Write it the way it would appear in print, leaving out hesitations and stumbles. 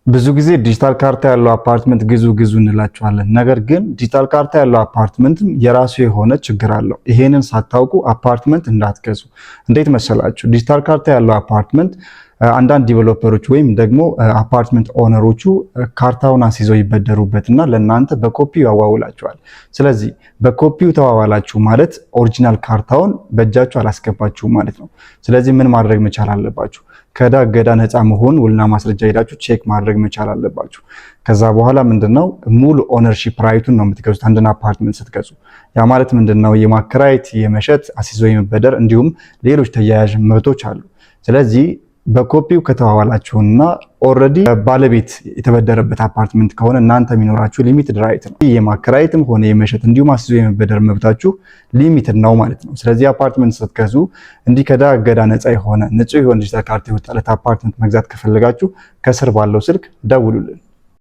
ብዙ ጊዜ ዲጂታል ካርታ ያለው አፓርትመንት ግዙ እንላቸዋለን። ነገር ግን ዲጂታል ካርታ ያለው አፓርትመንትም የራሱ የሆነ ችግር አለው። ይሄንን ሳታውቁ አፓርትመንት እንዳትገዙ። እንዴት መሰላችሁ? ዲጂታል ካርታ ያለው አፓርትመንት አንዳንድ ዲቨሎፐሮች ወይም ደግሞ አፓርትመንት ኦነሮቹ ካርታውን አስይዘው ይበደሩበትና ለእናንተ በኮፒው ያዋውላቸዋል። ስለዚህ በኮፒው ተዋዋላችሁ ማለት ኦሪጂናል ካርታውን በእጃችሁ አላስገባችሁ ማለት ነው። ስለዚህ ምን ማድረግ መቻል አለባችሁ? ከዕዳ እገዳ ነፃ መሆን ውልና ማስረጃ ሄዳችሁ ቼክ ማድረግ መቻል አለባችሁ። ከዛ በኋላ ምንድነው ሙሉ ኦነርሺፕ ራይቱን ነው የምትገዙት አንድን አፓርትመንት ስትገዙ። ያ ማለት ምንድነው የማከራየት፣ የመሸጥ፣ አስይዞ የመበደር እንዲሁም ሌሎች ተያያዥ መብቶች አሉ። ስለዚህ በኮፒው ከተዋዋላችሁና ኦልሬዲ ባለቤት የተበደረበት አፓርትመንት ከሆነ እናንተ የሚኖራችሁ ሊሚትድ ራይት ነው። የማከራየትም ሆነ የመሸጥ እንዲሁም አስይዞ የመበደር መብታችሁ ሊሚትድ ነው ማለት ነው። ስለዚህ አፓርትመንት ስትገዙ እንዲህ ከዕዳ እገዳ ነፃ የሆነ ንጹህ የሆነ ዲጂታል ካርታ የወጣለት አፓርትመንት መግዛት ከፈለጋችሁ ከስር ባለው ስልክ ደውሉልን።